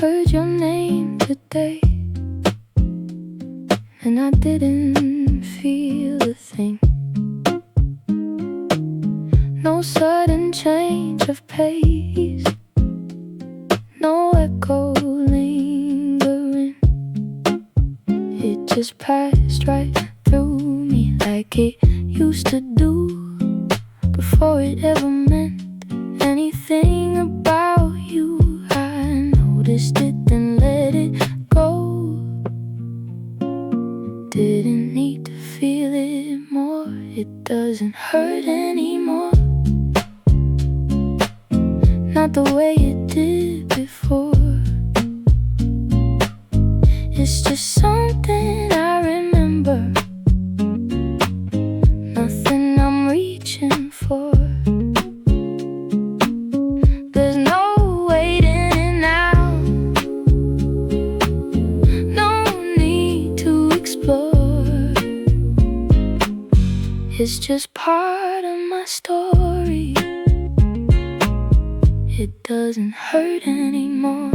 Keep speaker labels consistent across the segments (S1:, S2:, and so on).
S1: heard your name today, and I didn't feel a thing. No sudden change of pace, no echo lingering. It just passed right through me like it used to do, before it ever meant anything about you. I noticed it, then let it go. Didn't need to feel it more. It doesn't hurt anymore, not the way it did before. It's just something I remember, nothing I'm reaching for. There's no waiting it now, no need to explore. It's just part of my story. It doesn't hurt anymore.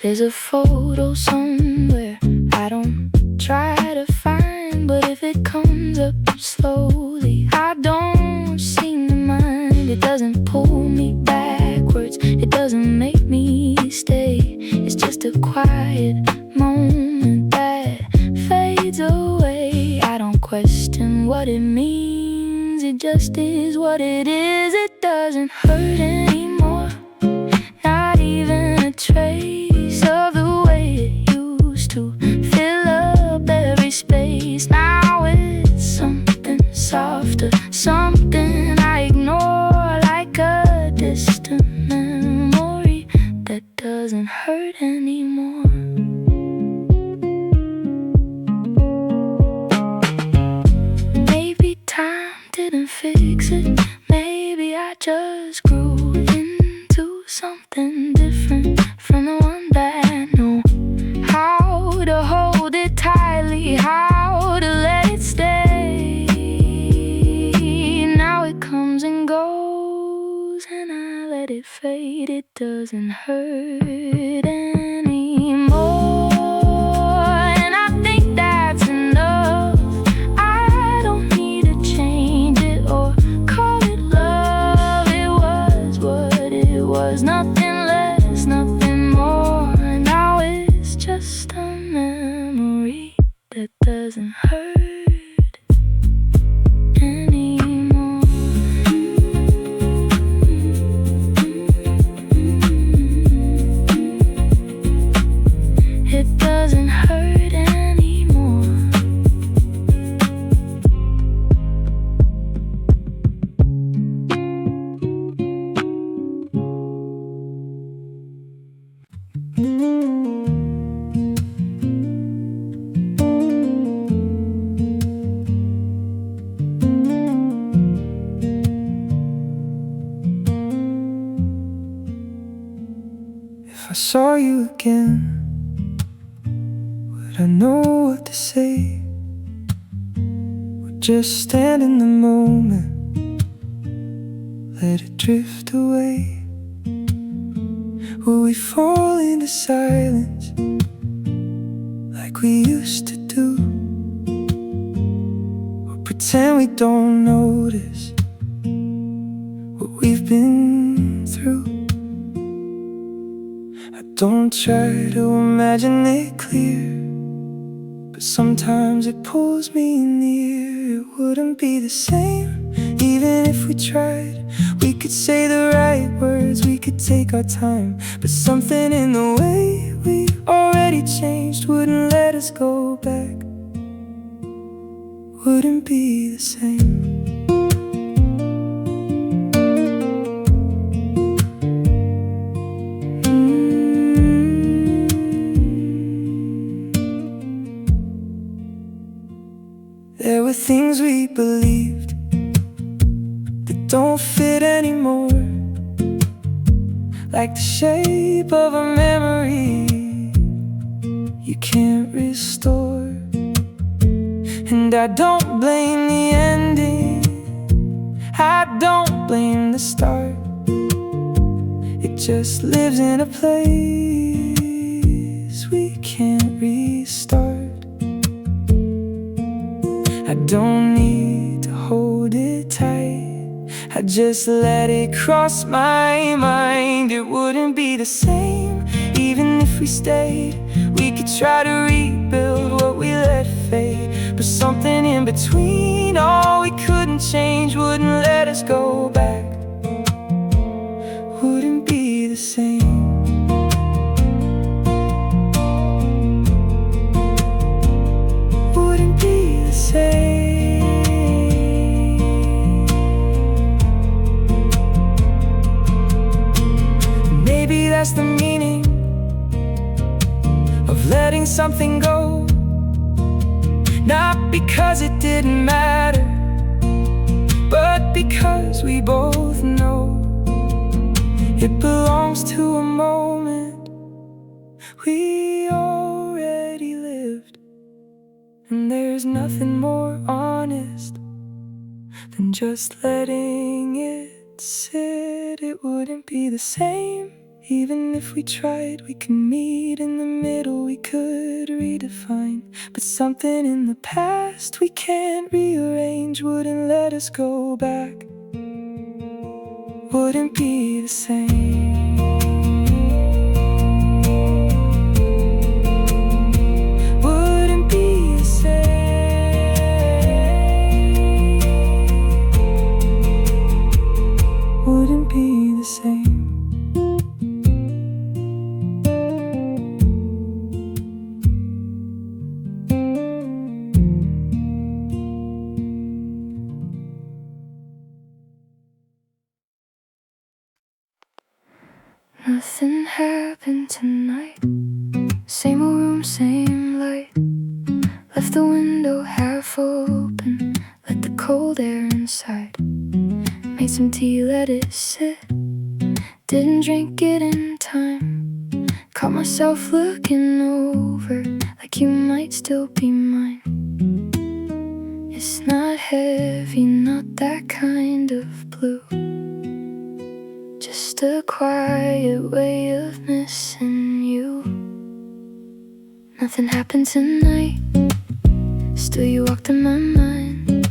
S1: There's a photo somewhere I don't try to find, but if it comes up slowly, I don't seem to mind. It doesn't pull me backwards, it doesn't make me stay. It's just a quiet moment that fades away. I don't question what it means, it just is what it is. It doesn't hurt anymore, not even a trace of the way it used to fill up every space. Now it's something softer, something I ignore, like a distant memory that doesn't hurt anymore. Maybe time didn't fix it, maybe I just grew into something different from the one that knew how to hold it tightly, how to let it stay. Now it comes and goes, and I let it fade. It doesn't hurt anymore, and I think that's enough. I don't need to change it or call it love. It was what it was, nothing less, nothing more. Now it's just a memory that doesn't hurt anymore. It doesn't hurt anymore.
S2: If I saw you again, would I know what to say? Or just stand in the moment, let it drift away? Will we fall into silence like we used to do? Or pretend we don't notice what we've been through? I don't try to imagine it clear, but sometimes it pulls me near. It wouldn't be the same, even if we tried. We could say the right words, we could take our time, but something in the way we already changed wouldn't let us go back. Wouldn't be the same. There were things we believed that don't fit anymore, like the shape of a memory you can't restore. And I don't blame the ending, I don't blame the start. just lives in a place we can't restart. I don't need to hold it tight, I just let it cross my mind. It wouldn't be the same even if we stayed. We could try to rebuild what we let fade, but something in between, all we couldn't change, wouldn't let us go back. Wouldn't be the same. Wouldn't be the same. Maybe that's the meaning of letting something go. Not because it didn't matter, but because we both know it belongs to a moment we already lived. And there's nothing more honest than just letting it sit. It wouldn't be the same even if we tried. We could meet in the middle, we could redefine, but something in the past we can't rearrange, wouldn't let us go back. Wouldn't be the same. Wouldn't be the same. Wouldn't be the same.
S1: Nothing happened tonight. Same old room, same light. Left the window half open, let the cold air inside. Made some tea, let it sit. Didn't drink it in time. Caught myself looking over, like you might still be mine. It's not heavy, not that kind of blue, just a quiet way of missing you. Nothing happened tonight, still you walked in my mind.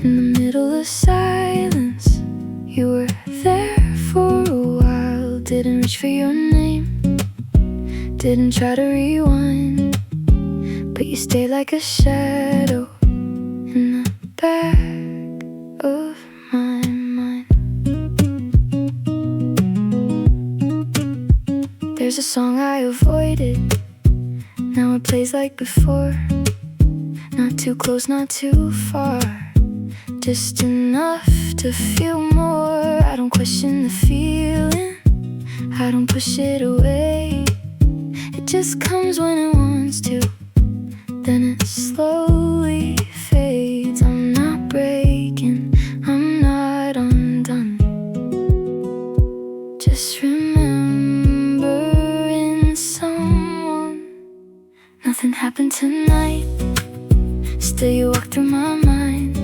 S1: In the middle of silence, you were there for a while. Didn't reach for your name, didn't try to rewind, but you stayed like a shadow in the back of my mind. There's a song I avoided, now it plays like before. Not too close, not too far, just enough to feel more. I don't question the feeling, I don't push it away. It just comes when it wants to, then it slowly fades. I'm not breaking, I'm not undone, just remembering someone. Nothing happened tonight, still you walk through my mind.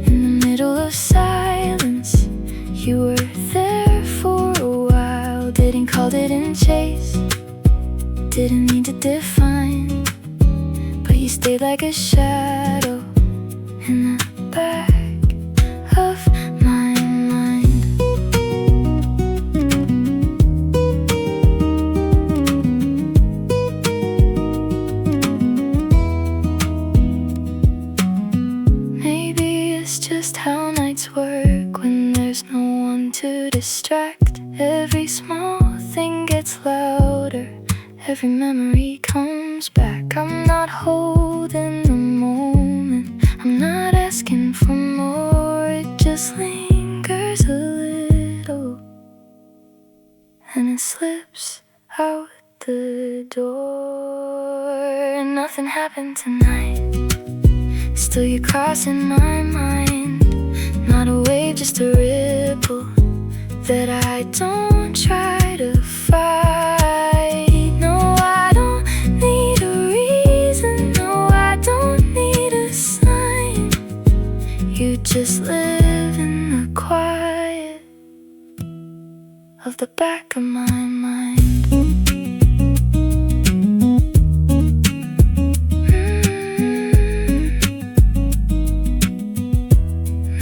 S1: In the middle of silence, you were there for a while. Didn't call, didn't chase, didn't need to define, but you stayed like a shadow in the back of my mind. Maybe it's just how nights work when there's no one to distract. Every small thing gets louder, every memory comes back. I'm not holding the moment, I'm not asking for more. It just lingers a little, and it slips out the door. Nothing happened tonight, still you're crossing my mind. Not a wave, just a ripple that I don't try to fight. No, I don't need a reason, no, I don't need a sign. You just live in the quiet of the back of my mind.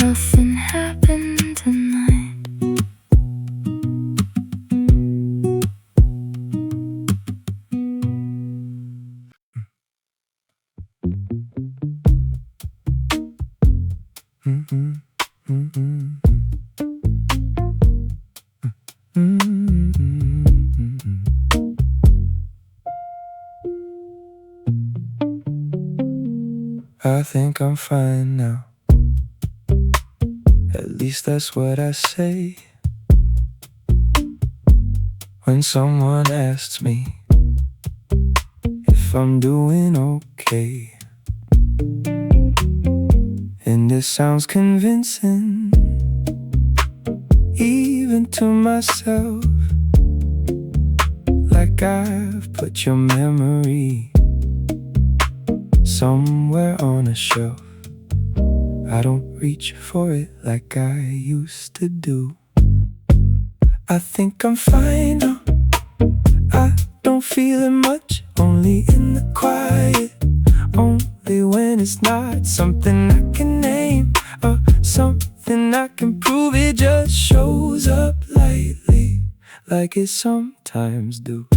S1: Nothing happened tonight.
S2: I think I'm fine now. At least that's what I say when someone asks me if I'm doing okay. And it sounds convincing, even to myself, like I've put your memory somewhere on a shelf. I don't reach for it like I used to do. I think I'm fine now. I don't feel it much, only in the quiet. Only when it's not something I can name or something I can prove. It just shows up lightly, like it sometimes do.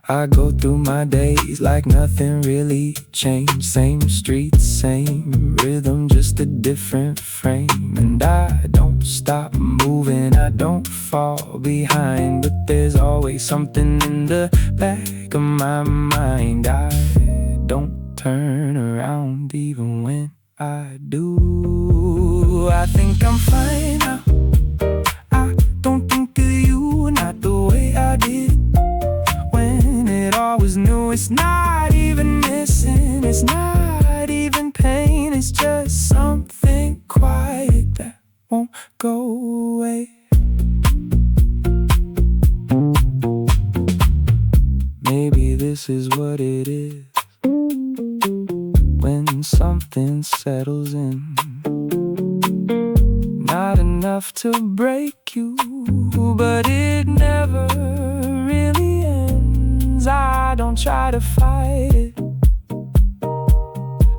S2: I go through my days like nothing really changed. Same streets, same rhythm, just a different frame. And I don't stop moving, I don't fall behind, but there's always something in the back of my mind. I don't turn around even when I do. I think I'm fine now. I don't think of you, not the way I did when it all was new. It's not even missing, it's not even pain. It's just something quiet that won't go away. Maybe this is what it is when something settles in. Not enough to break you, but it never really ends. I don't try to fight it,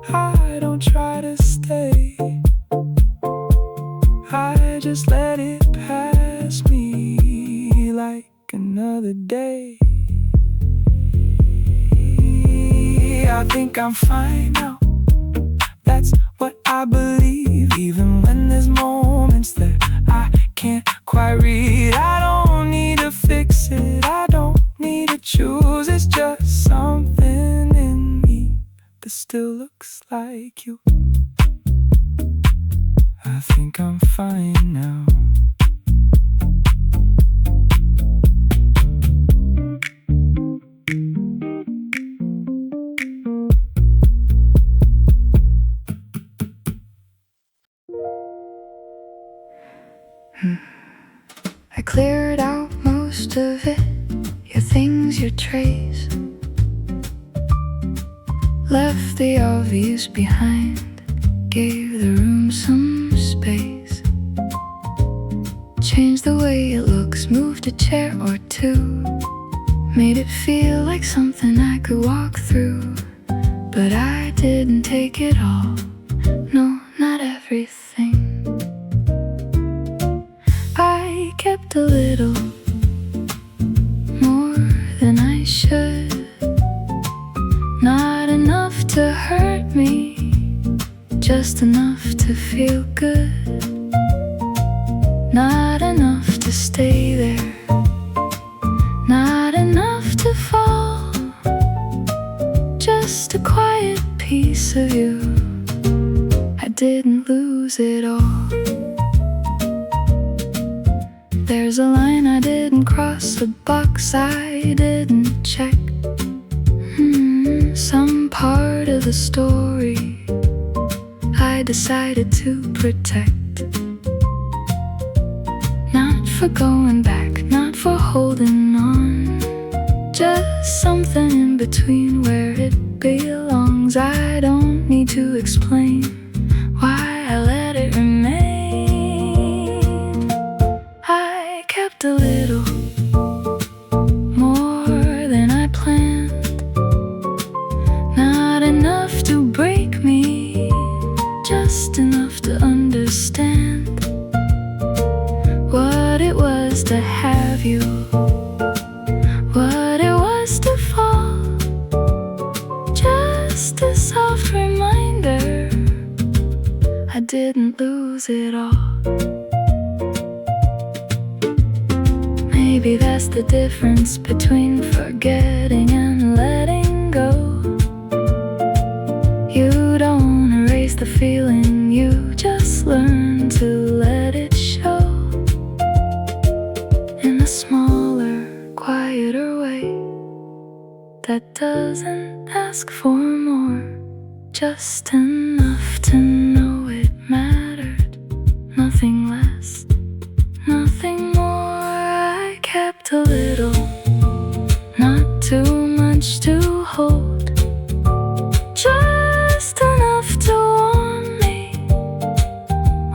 S2: I don't try to stay. I just let it pass me like another day. I think I'm fine now. That's what I believe, even when there's moments that I can't quite read. I don't need to fix it, I don't need to choose. It's just something in me that still looks like you. I think I'm fine now.
S1: I cleared out most of it, your things, your trays. Left the obvious behind, gave the room some space. Changed the way it looks, moved a chair or two. Made it feel like something I could walk through. But I didn't take it all, no, not everything. I kept a little more than I should. Not enough to hurt me, just enough to feel good. Not enough to stay there, not enough to fall. Just a quiet piece of you. I didn't lose it all. There's a line I didn't cross, a box I didn't check. Some part of the story I decided to protect. Not for going back, not for holding on. Just something in between where it belongs. I don't need to explain why I let it remain. didn't lose it all. Maybe that's the difference between forgetting and letting go. You don't erase the feeling, you just learn to let it show in a smaller, quieter way that doesn't ask for more, just enough to know it mattered. Nothing less, nothing more. I kept a little, not too much to hold, just enough to warm me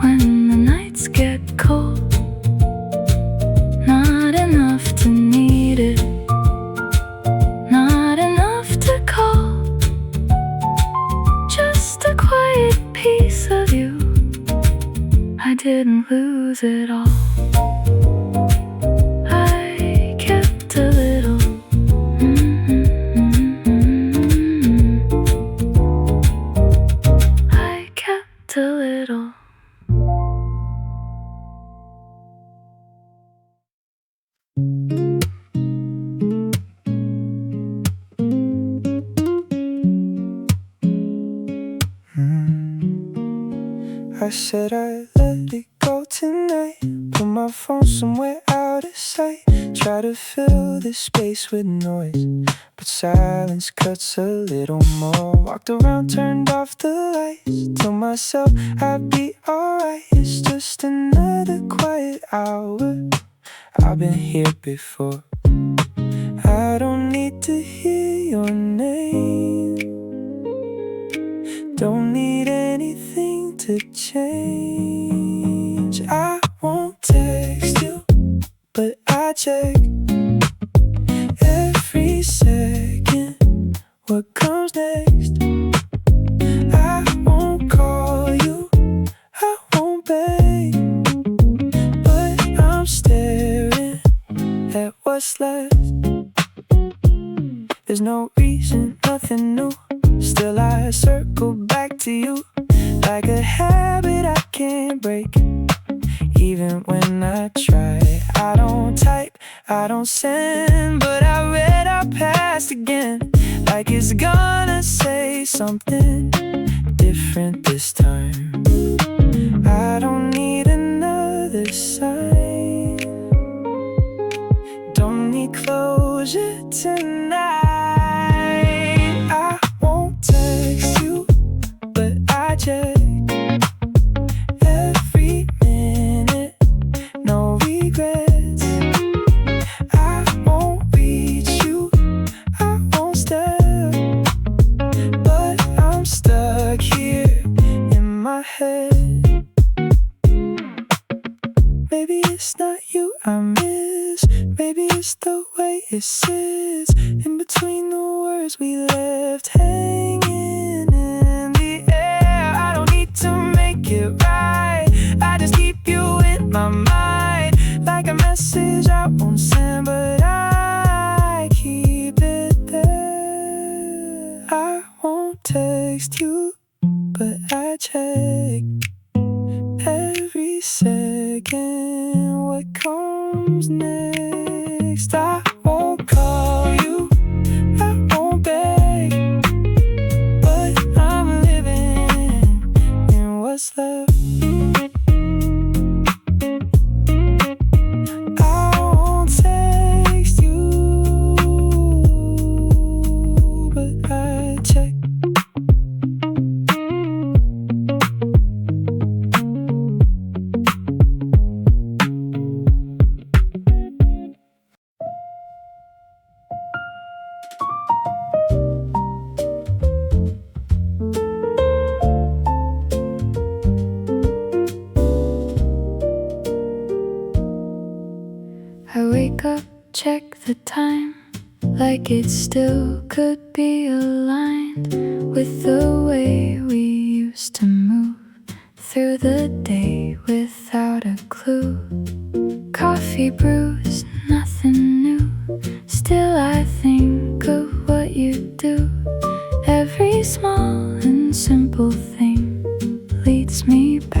S1: when the nights get cold. Not enough to need it, not enough to call, just a quiet piece of you. I didn't lose it all. I kept a little. I kept a little.
S2: I said I'd let it go tonight, put my phone somewhere out of sight, try to fill this space with noise, but silence cuts a little more. Walked around, turned off the lights, told myself I'd be alright. It's just another quiet hour, I've been here before. I don't need to hear your name, don't need anything to change. I won't text you, but I check every second what comes next. I won't call you, I won't beg, but I'm staring at what's left. There's no reason, nothing new, still I circle back to you, like a habit I can't break. Even when I try, I don't type, I don't send, but I read our past again, like it's gonna say something different this time. I don't need another sign, don't need closure tonight. I won't text you, but I check every minute, no regrets. I won't reach you, I won't step, but I'm stuck here in my head. Maybe it's not you I miss, maybe it's the way it sits in between the words we left hanging in the air. I don't need to make it right, I just keep you in my mind, like a message I won't send, but I keep it there. I won't text you, but I check every second what comes next. I won't call you, I won't beg, but I'm living in what's left. I won't text you, but I check.
S1: I wake up, check the time, like it still could be aligned with the way we used to move through the day without a clue. Coffee brews, nothing new, still I think of what you do. Every small and simple thing leads me back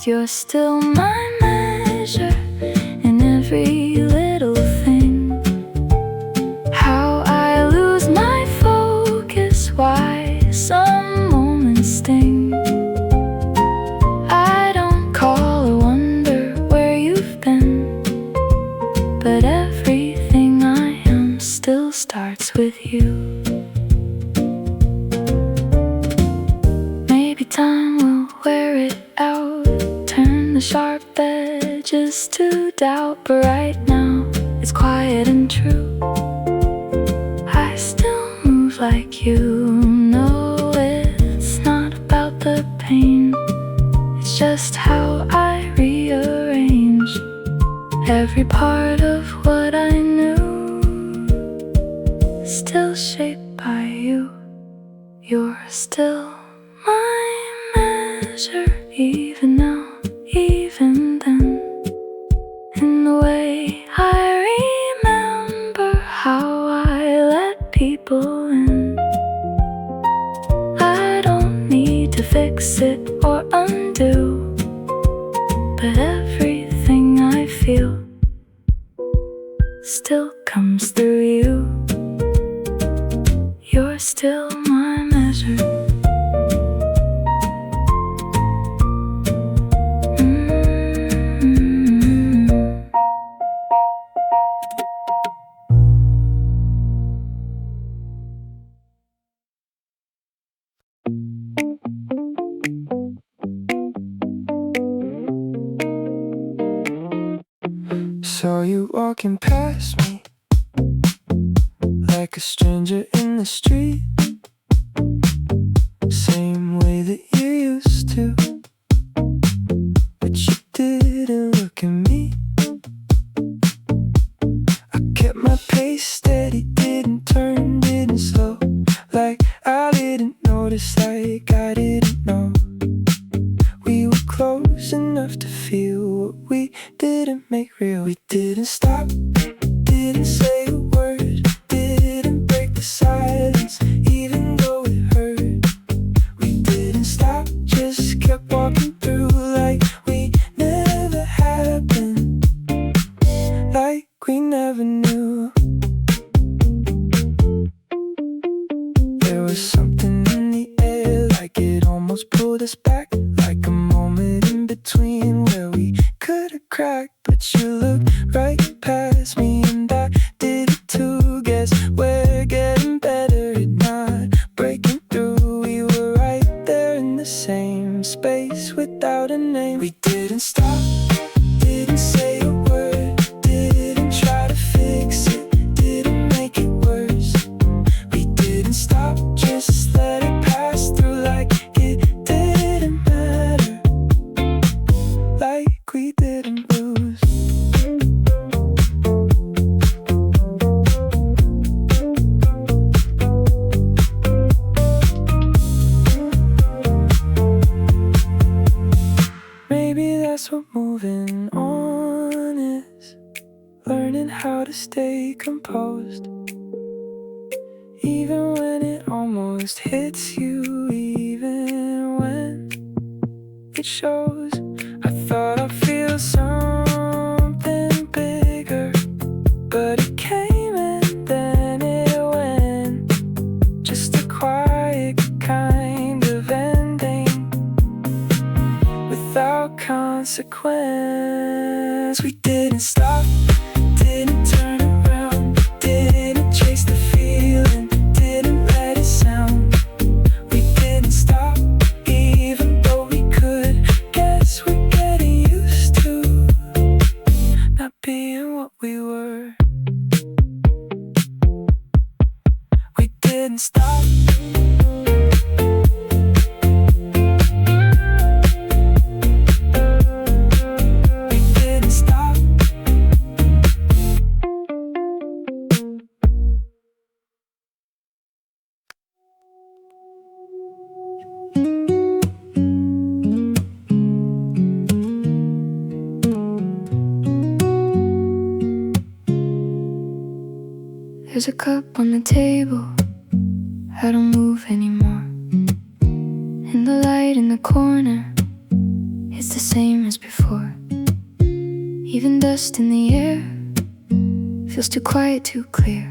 S1: 'cause you're still my measure in every little thing. How I lose my focus, why some moments sting. I don't call or wonder where you've been, but everything I am still starts with you. Maybe time will wear it out, turn the sharp edges to doubt, but right now it's quiet and true. I still move like you. No, it's not about the pain, it's just how I rearrange every part of what I knew, still shaped by you. You're still my measure, even now, even then. In the way I remember how I let people in. I don't need to fix it or undo, but everything I feel still comes through you. You're still my measure.
S2: Saw you walking past me like a stranger in the street, same way that you used to, but you didn't look at me. I kept my pace steady, didn't turn, didn't slow, like I didn't notice, like I didn't know. We were close enough to feel what we didn't make real. We didn't stop, didn't say a word, didn't break the silence, even though it hurt. We didn't stop, just kept walking through like we never happened, like we never knew. There was something in the air, like it almost pulled us back, like a moment in between where we could have cracked. But you looked right past me and I did it too. Guess we're getting better at not breaking through. We were right there in the same space without a name. We didn't stop, didn't say a word, didn't try to fix it, didn't make it worse. We didn't stop, just let it pass through like it didn't matter, like we didn't lose. Maybe that's what moving on is, learning how to stay composed, even when it almost hits you, even when it shows. I thought I'd feel something bigger, but it came and then it went. Just a quiet kind of ending, without consequence. We didn't stop, didn't turn around, didn't chase the feeling, didn't let it sound. We didn't stop, even though we could. Guess we're getting used to not being what we were. We didn't stop. We didn't stop.
S1: There's a cup on the table, I don't move anymore. And the light in the corner, it's the same as before. Even dust in the air feels too quiet, too clear.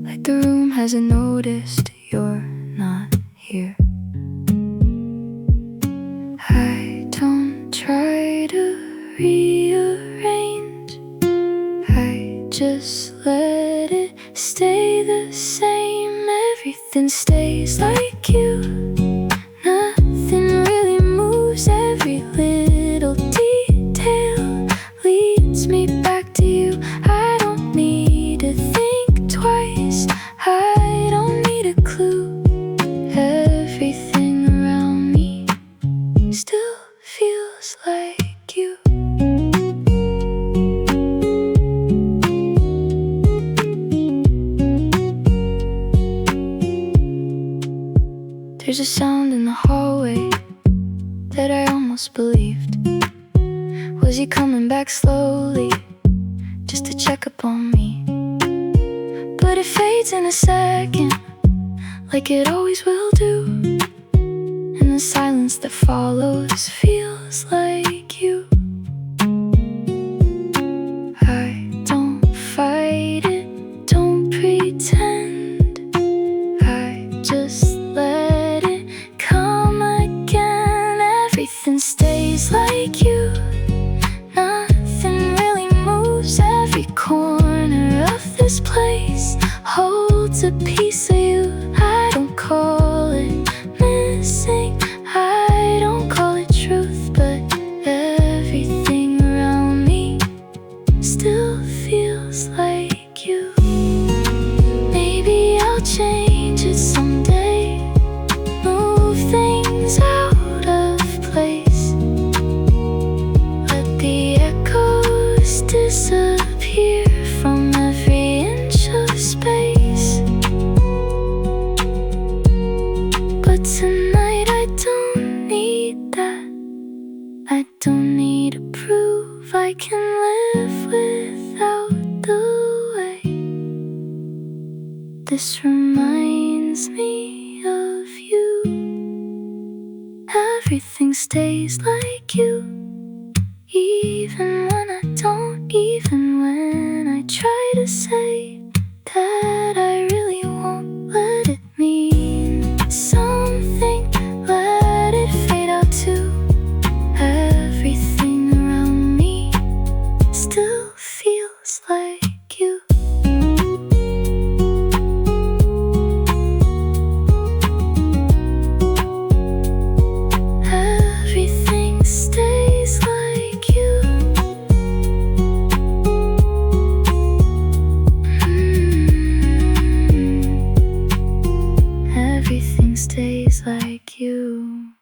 S1: Like the room hasn't noticed you're not here. I don't try to rearrange, I just let it stay the same. Everything stays like you, nothing really moves. Every little detail leads me back to you. I don't need to think twice, I don't need a clue. Everything around me still feels like you. There's a sound in the hallway that I almost believed. Was he coming back slowly just to check up on me? But it fades in a second, like it always will do. And the silence that follows feels like you. I don't fight it, don't pretend, I just let it come again. Everything stays like you, nothing really moves. Every corner of this place holds a piece of you. I don't call it missing, I don't call it truth, but everything around me still feels like you. Maybe I'll change it someday, move things out of place, let the echoes disappear from every inch of space. But tonight I don't need that, I don't need to prove I can live without the way this reminds me of you. Everything stays like you, even when I don't, even when I try to say that I really won't. Let it mean something, let it fade out too. Everything around me still feels like you. Everything stays like you. Everything stays like you.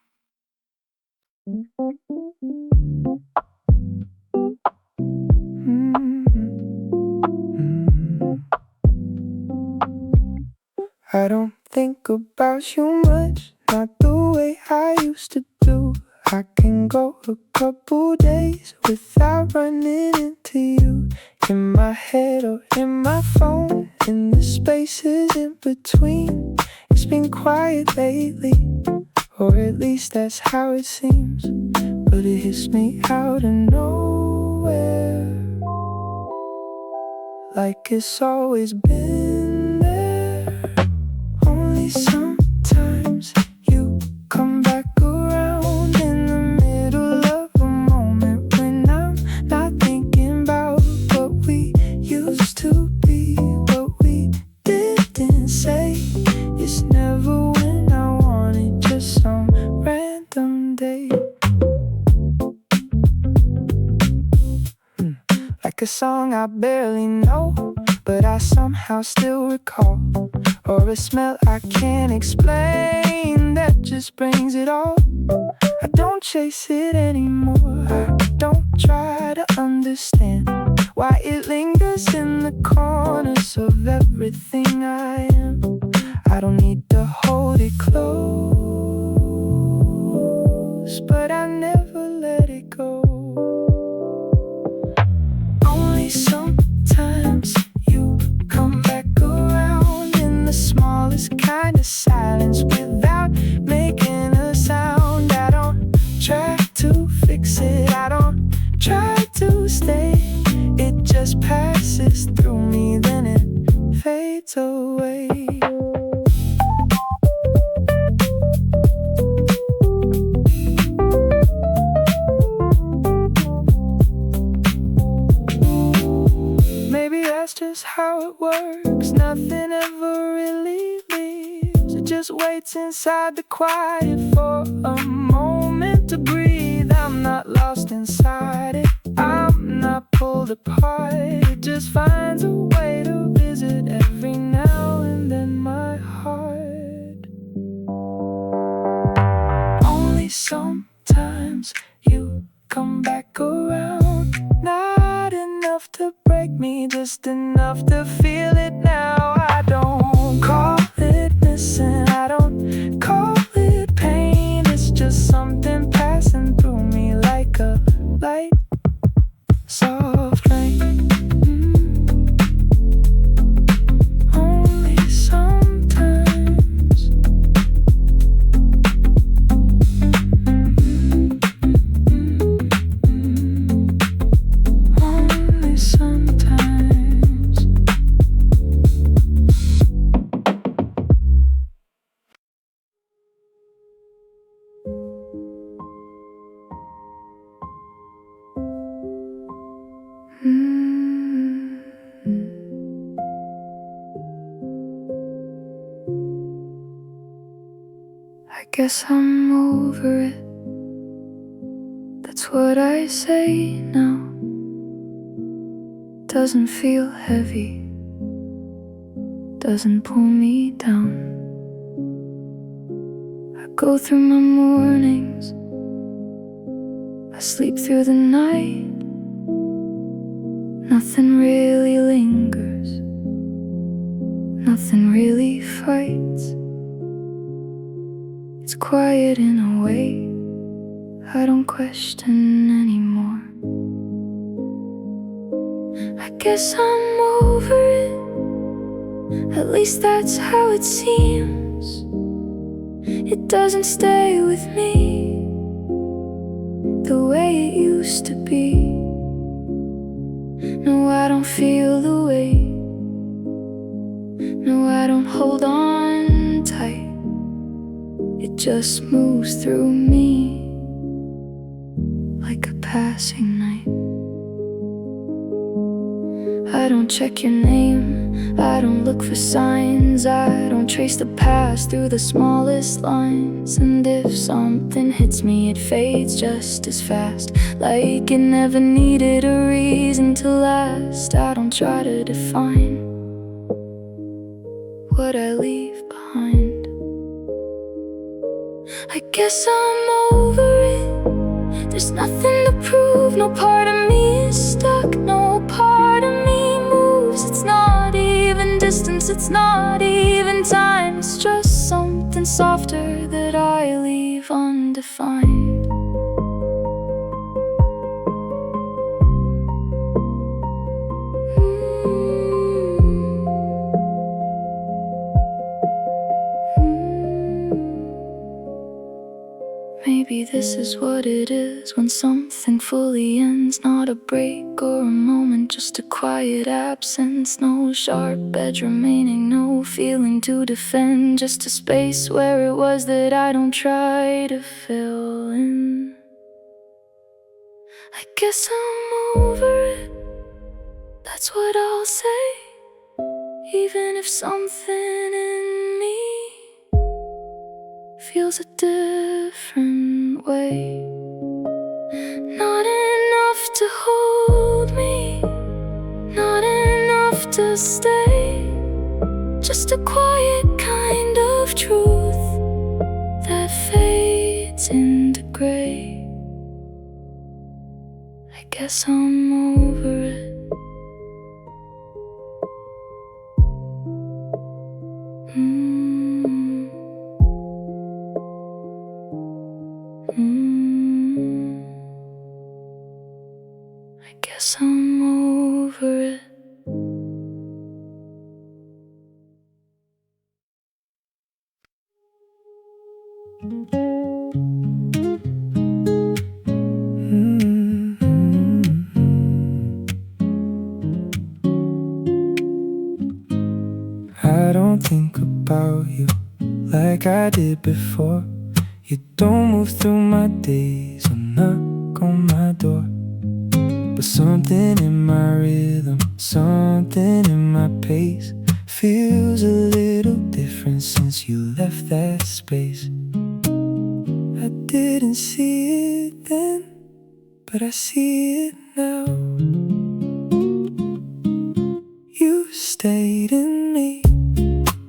S2: I don't think about you much, not the way I used to do. I can go a couple days without running into you. In my head or in my phone, in the spaces in between. It's been quiet lately, or at least that's how it seems. But it hits me out of nowhere, like it's always been there. Only sometimes you come back around in the middle of a moment when I'm not thinking about what we used to be, what we didn't say. It's never when I want it, just some random day. Like a song I barely know, but I somehow still recall. Or a smell I can't explain that just brings it all. I don't chase it anymore, I don't try to understand why it lingers in the corners of everything I am. I don't need to hold it close, but I never let it go. Only sometimes you come back around in the smallest kind of silence without making a sound. I don't try to try to stay, it just passes through me, then it fades away. Maybe that's just how it works. Nothing ever really leaves. It just waits inside the quiet for a moment to breathe. I'm not lost inside it, I'm not pulled apart. It just finds a way to visit every now and then my heart. Only sometimes you come back around. Not enough to break me, just enough to feel it now. I don't call it missing, I don't call it pain. It's just something passing through me like a light, soft rain. Only sometimes. Only sometimes. I guess I'm over it. That's what I say now. Doesn't feel heavy, doesn't pull me down. I go through my mornings, I sleep through the night. Nothing really lingers, nothing really fights. It's quiet in a way I don't question anymore. I guess I'm over it, at least that's how it seems. It doesn't stay with me the way it used to be. No, I don't feel the weight. No, I don't hold on tight. It just moves through me like a passing night. I don't check your name, I don't look for signs. I don't trace the past through the smallest lines. And if something hits me, it fades just as fast, like it never needed a reason to last. I don't try to define what I leave behind. I guess I'm over it. There's nothing to prove. No part of me is stuck. No part of me moves. It's not even distance, it's not even time. It's just something softer that I leave undefined. Maybe this is what it is when something fully ends. Not a break or a moment, just a quiet absence. No sharp edge remaining, no feeling to defend. Just a space where it was that I don't try to fill in. I guess I'm over it, that's what I'll say. Even if something in me feels a different way. Not enough to hold me, not enough to stay. Just a quiet kind of truth that fades into gray. I guess I'm over it. I guess I'm over it. like I did before. You don't move through my days or knock on my door. But something in my rhythm, something in my pace feels a little different since you left that space. I didn't see it then, but I see it now. You stayed in me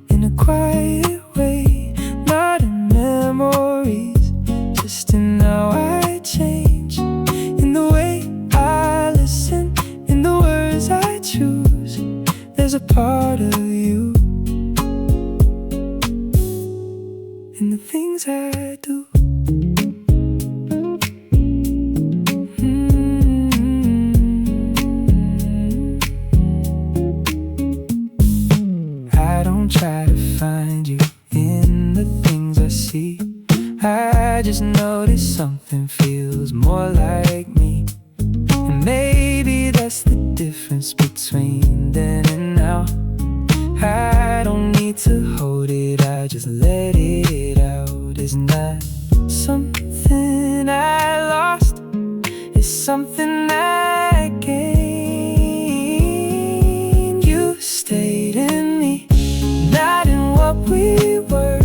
S2: in a quiet way, not in memories, just in how I change, in the way I listen, in the words I choose. There's a part of you in the things I do. I don't try to find you in the things I see. I just notice something feels more like me. And maybe that's the difference between then and now. I don't need to hold it, I just let it out. It's not something I lost, it's something I gained. You stayed in me, not in what we were,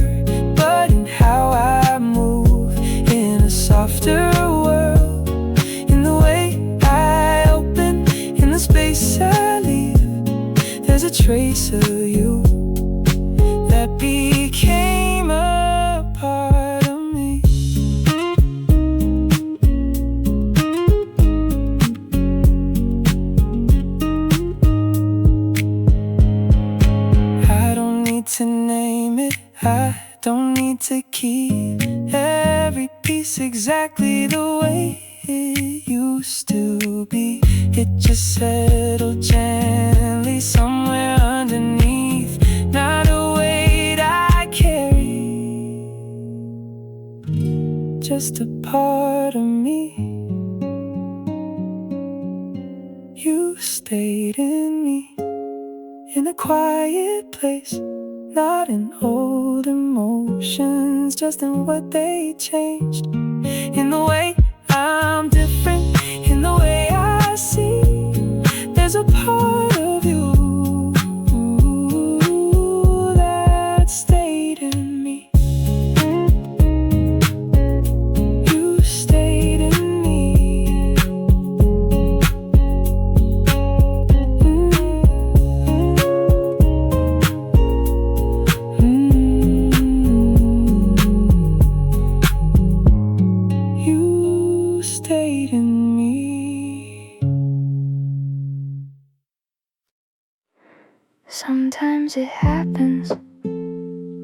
S2: but in how I move in a softer world, in the way I open, in the space I leave. There's a trace of you that became a part of me. I don't need to name it, I don't need to keep every piece exactly the way it used to be. It just settled gently somewhere underneath, not a weight I carry, just a part of me. You stayed in me in a quiet place, not in old emotions, just in what they changed, in the way I'm different, in the way I see. There's a part of you that stayed in me. You stayed in me. You stayed in me.
S1: Sometimes it happens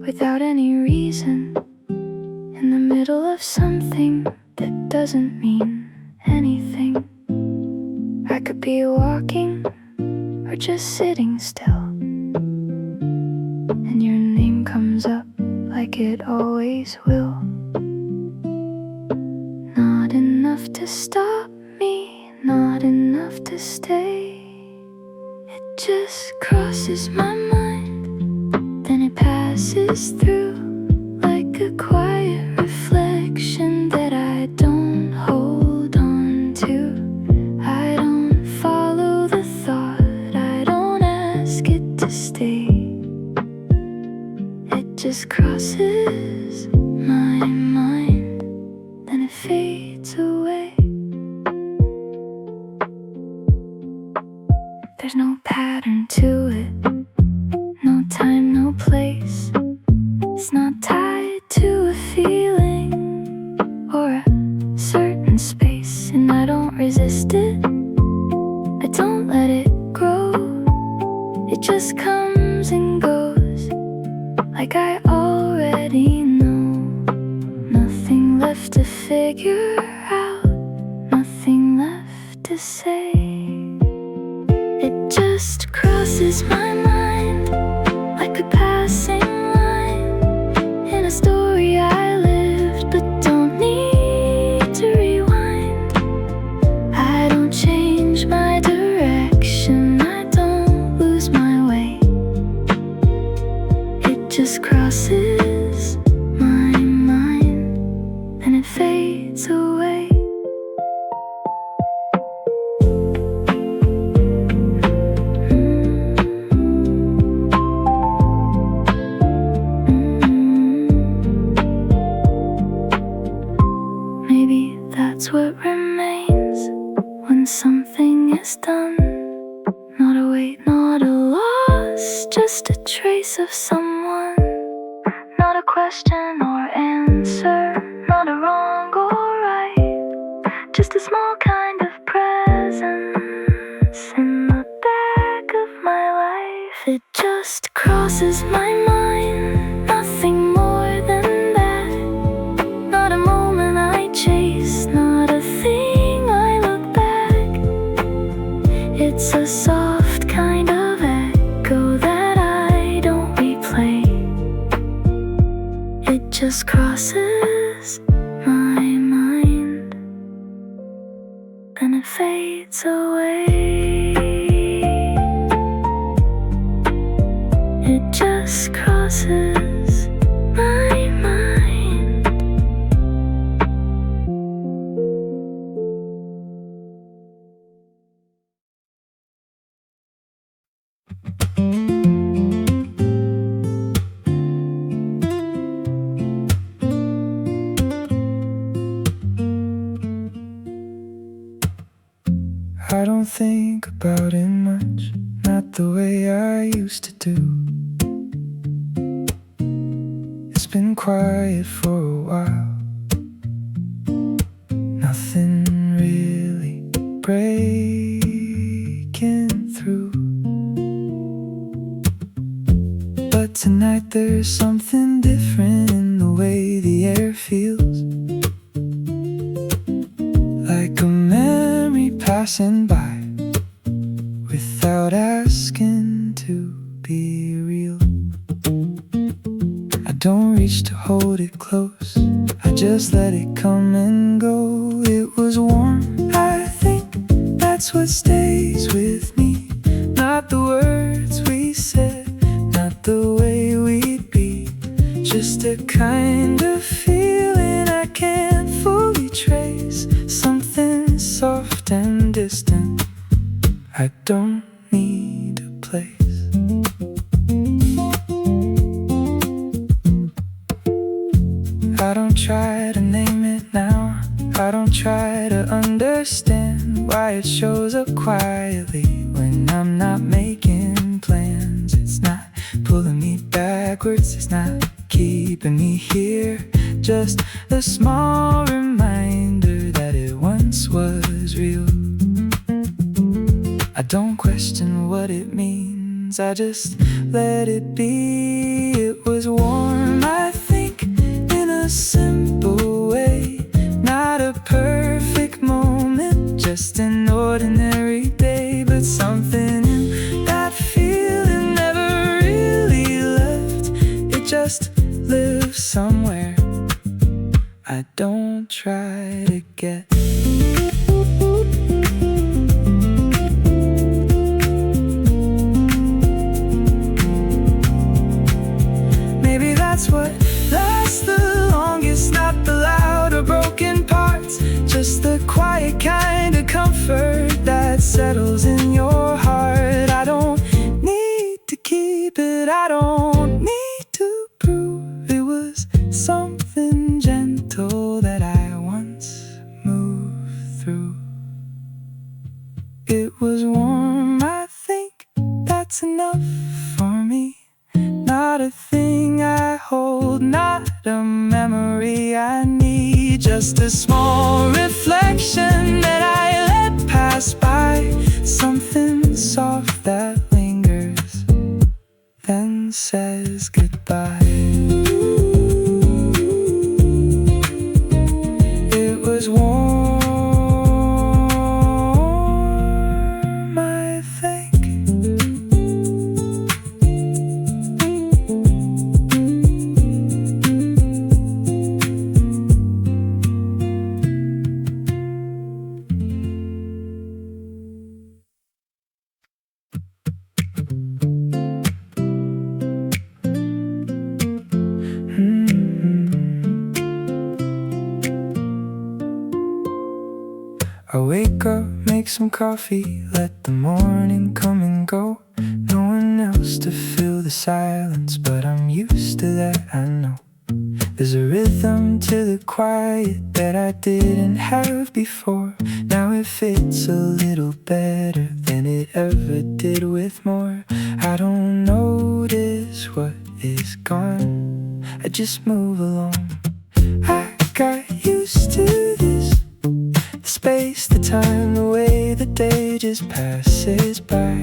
S1: without any reason, in the middle of something that doesn't mean anything. I could be walking or just sitting still, and your name comes up like it always will. Not enough to stop me, not enough to stay. It just crosses my mind, then it passes through like a quiet reflection that I don't hold on to. I don't follow the thought, I don't ask it to stay. It just crosses my mind, then it fades away. There's no pattern to it, no time, no place. It's not tied to a feeling or a certain space, and I don't resist it, I don't let it grow. It just comes and goes like I already know. Nothing left to figure out, nothing left to say. It just crosses my mind like a passing line in a story I lived but don't need to rewind. I don't change my direction, I don't lose my way. It just crosses that's what remains when something is done. Not a weight, not a loss, just a trace of someone. Not a question or answer, not a wrong or right, just a small kind of presence in the back of my life. It just crosses my mind, nothing more than that. Not a moment I chase, not a thing I look back. It's a soft kind of echo that I don't replay. It just crosses my mind, and it fades away. It just crosses my mind.
S2: I don't think about it much, not the way I used to do. It's been quiet for a while, nothing really breaking through. But tonight there's something different in the way the air feels, like a memory passing by without asking to be real. I don't reach to hold it close, I just let it come and go. It was warm, I think that's what stays with me. Not the words we said, not the way we'd be, just a kind of feeling I can't fully trace. Something soft and distant, I don't need a place. I don't try to name it now, I don't try to understand why it shows up quietly when I'm not making plans. It's not pulling me backwards, it's not keeping me here, just a small reminder that it once was real. I don't question what it means, I just let it be. It was warm, I think, in a simple way. Not a perfect moment, just an ordinary day, but something in that feeling never really left. It just lives somewhere, I don't try to get. Maybe that's what lasts the longest, not the loud or broken parts, just the quiet kind of comfort that settles in your heart. I don't need to keep it, I don't need to prove it was something gentle that I once moved through. It was warm, I think that's enough for me. Not a thing I hold, not a memory I need, just a small reflection that I let pass by. Something soft that lingers, then says goodbye. It was warm, I think. I wake up, make some coffee, let the morning come and go. No one else to fill the silence, but I'm used to that, I know. There's a rhythm to the quiet that I didn't have before. Now it fits a little better than it ever did with more. I don't notice what is gone, I just move along. I got used to this, the space, the time, the way the day just passes by.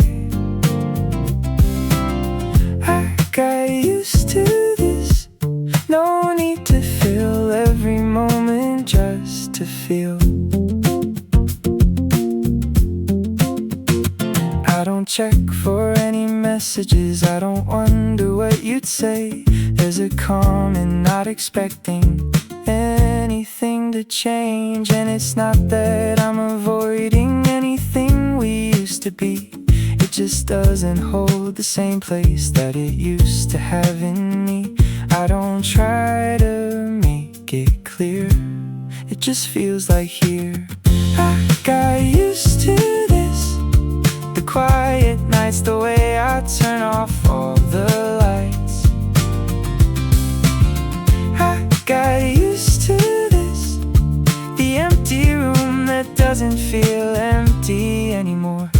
S2: I got used to this, no need to fill every moment just to feel. I don't check for any messages, I don't wonder what you'd say. There's a calm in not expecting anything to change. And it's not that I'm avoiding anything we used to be, it just doesn't hold the same place that it used to have in me. I don't try to make it clear, it just feels like here. I got used to this, the quiet nights, the way I turn off all the lights. I got used to this, the empty room that doesn't feel empty anymore.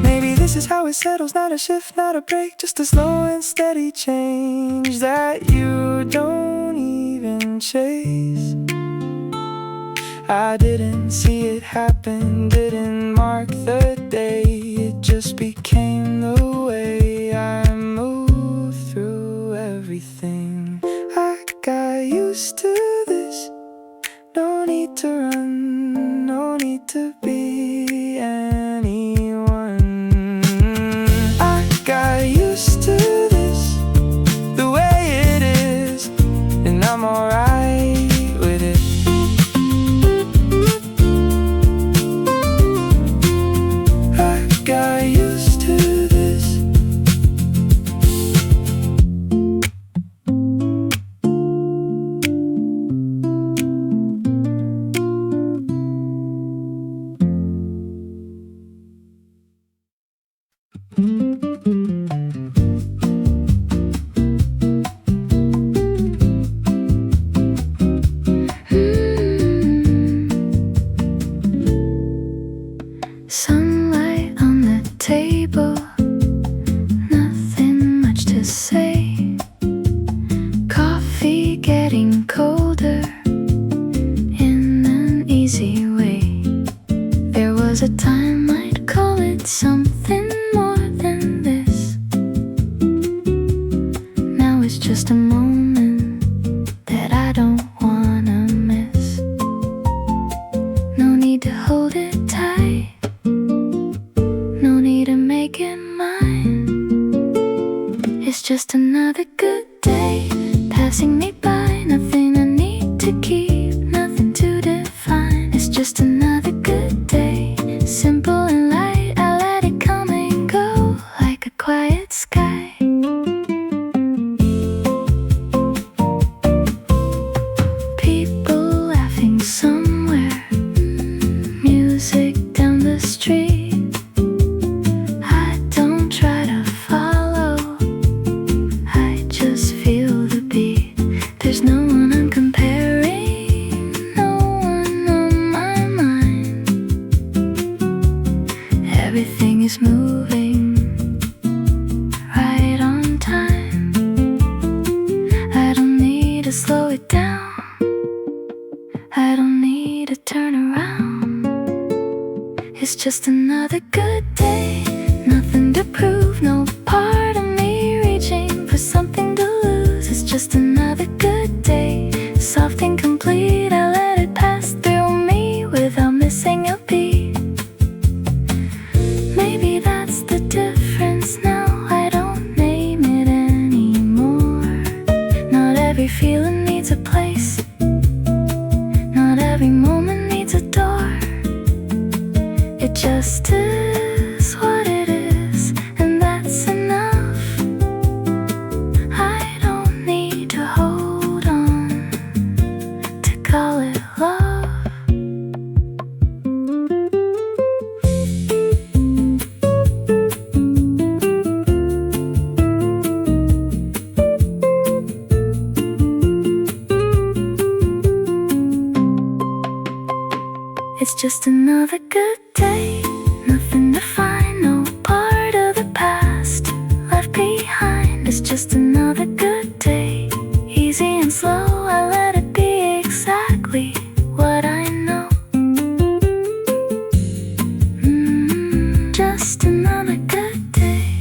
S2: Maybe this is how it settles, not a shift, not a break, just a slow and steady change that you don't even chase. I didn't see it happen, didn't mark the day, it just became the way I move through everything. I got used to this, no need to run, no need to be anyone. I got used to this, the way it is, and I'm alright with it. I got used to this.
S1: Sunlight on the table, nothing much to say. Coffee getting colder in an easy way. There was a time I'd call it something more than this. Now it's just a moment that I don't wanna miss. No need to hold it tight, no need to make it mine. It's just another good day passing me by. Nothing I need to keep, nothing to define. It's just another good day, simple and light. I let it come and go like a quiet sky. People laughing somewhere, music down the street. I don't try to follow, I just feel the beat. There's no one I'm comparing, no one on my mind. Everything is moving right on time. I don't need to slow it down, I don't need to turn around. It's just another good day, nothing to prove, no part of me reaching for something to lose. It's just another good day, soft and complete. I let it pass through me without missing a beat. Maybe that's the difference now, I don't name it anymore. Not every feeling needs a place, not every moment needs a door. It just is what it is, and that's enough. I don't need to hold on to call it love. It's just another good day. Nothing to find, no part of the past left behind. It's just another good day. Easy and slow, I let it be exactly what I know. Just another good day.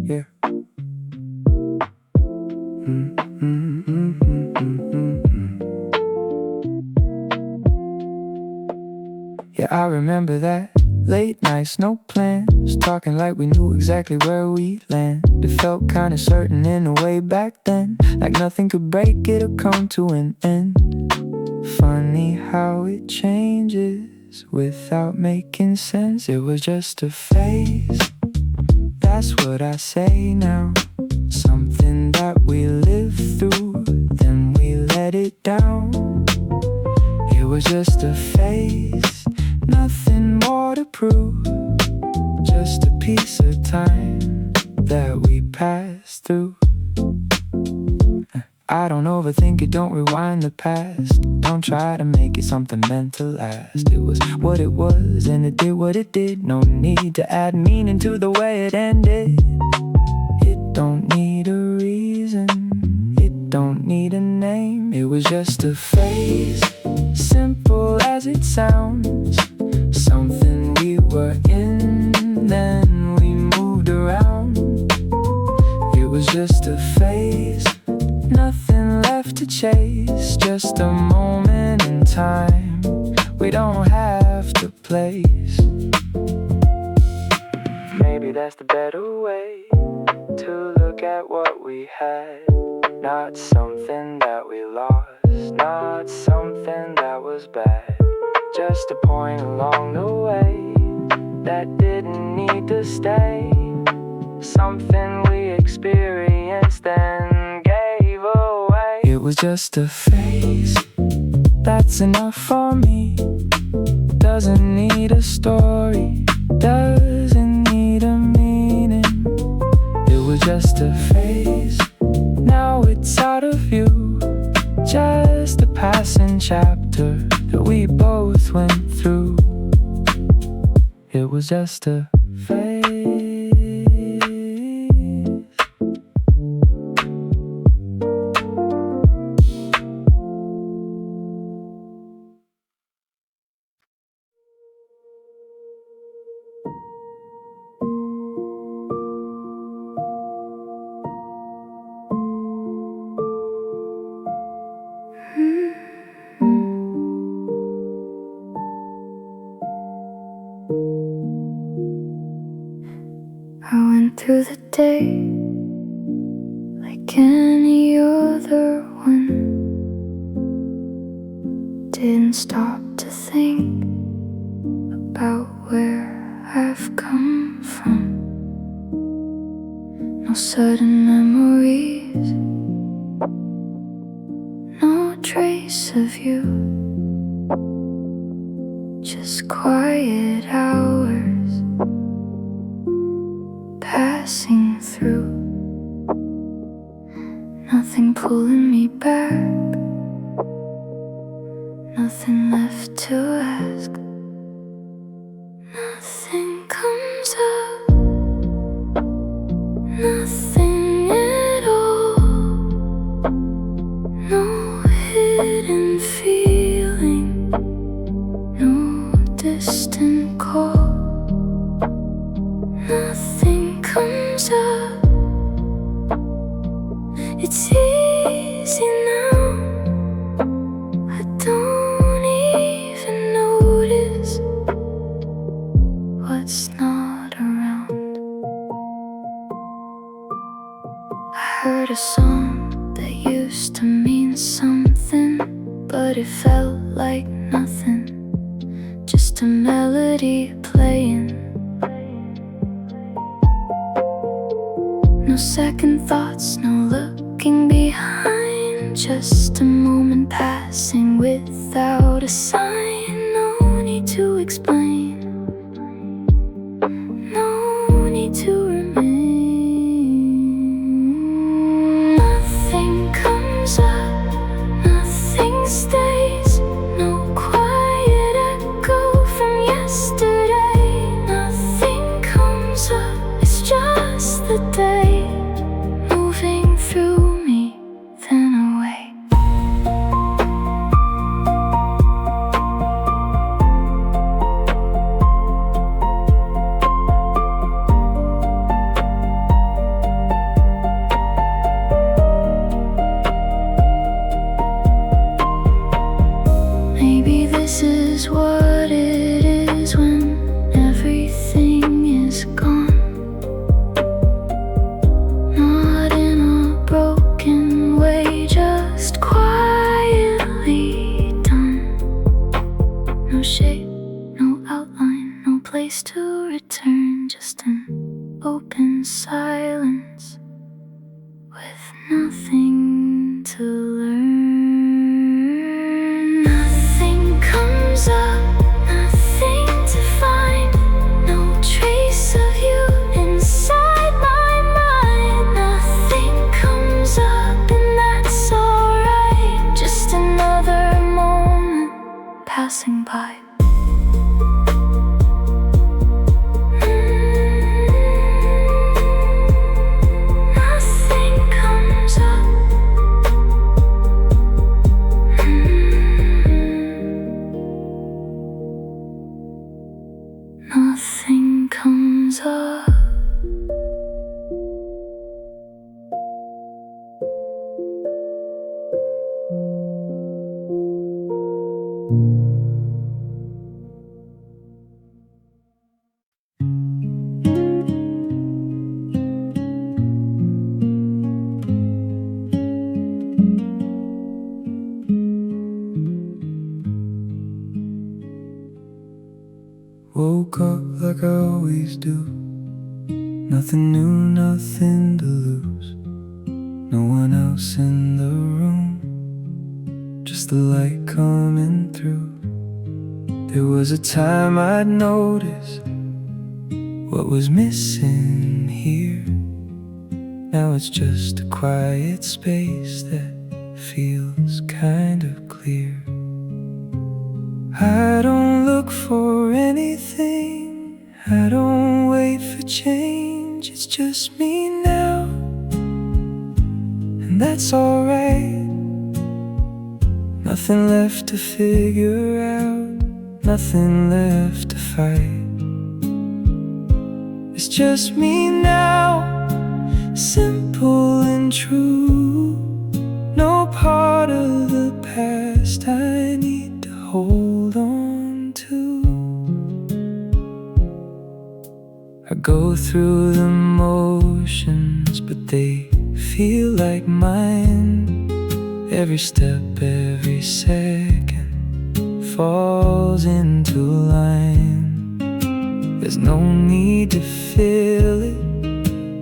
S2: Yeah. Yeah, I remember that. Late nights, no plans, talking like we knew exactly where we'd land. It felt kinda certain in a way back then, like nothing could break it or come to an end. Funny how it changes without making sense. It was just a phase, that's what I say now. Something that we lived through, then we let it down. It was just a phase, nothing more to prove, just a piece of time that we passed through. I don't overthink it, don't rewind the past. Don't try to make it something meant to last. It was what it was and it did what it did. No need to add meaning to the way it ended. It don't need a reason, it don't need a name. It was just a phase, simple as it sounds. Something we were in, then we moved around. It was just a phase, nothing left to chase. Just a moment in time we don't have to place. Maybe that's the better way to look at what we had. Not something that we lost, not something that was bad. Just a point along the way that didn't need to stay. Something we experienced and gave away. It was just a phase, that's enough for me. Doesn't need a story, doesn't need a meaning. It was just a phase, now it's out of view. Just a passing chapter that we both went through. It was just a phase.
S1: I went through the day like any other one. Didn't stop to think about where I've come from. No sudden memories, no trace of you. Just quiet hours passing through. Nothing pulling me back, nothing left to ask. Nothing comes up, nothing at all. No hidden feeling, no distant call. Nothing comes up, it's easy now. I don't even notice what's not around. I heard a song that used to mean something, but it felt like nothing. Just a melody playing. No second thoughts, no looking behind. Just a moment passing without a sign. is what it is when everything is gone. Not in a broken way, just quietly done. No shape, no outline, no place to return, just an open silence with nothing to learn. Nothing comes up, nothing to find, no trace of you inside my mind. Nothing comes up and that's alright, just another moment passing by. Nothing comes up.
S2: Woke up like I always do. Nothing new, nothing to lose. No one else in the room, just the light coming through. There was a time I'd notice what was missing here. Now it's just a quiet space that feels kind of clear. I don't look for anything, I don't wait for change. It's just me now, and that's alright. Nothing left to figure out, nothing left to fight. It's just me now, simple and true. No part of the past I need to hold on to. I go through the motions, but they feel like mine. Every step, every second falls into line. There's no need to feel it,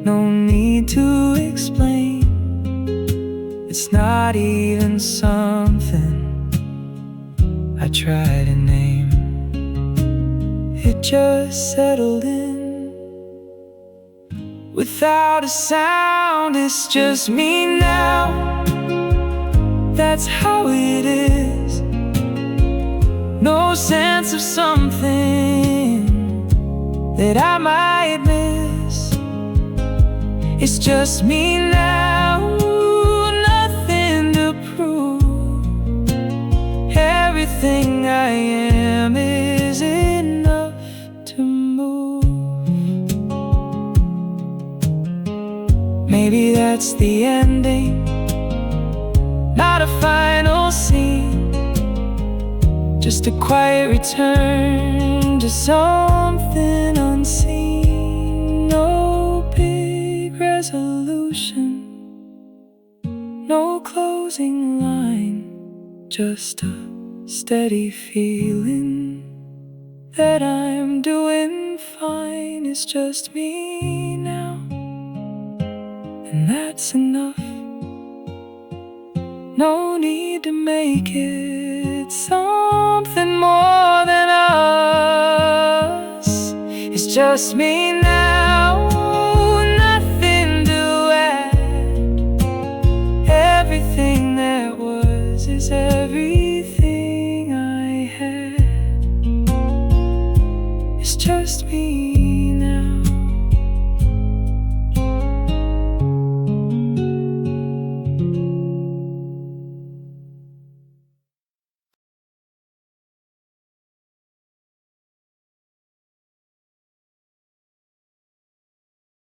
S2: no need to explain. It's not even something I try to name. It just settled in without a sound. It's just me now, that's how it is. No sense of something that I might miss. It's just me now, nothing to prove. Everything I am is enough to move. Maybe that's the ending, not a final scene, just a quiet return to something unseen. No big resolution, no closing line, just a steady feeling that I'm doing fine. It's just me now, and that's enough. No need to make it something more than us. It's just me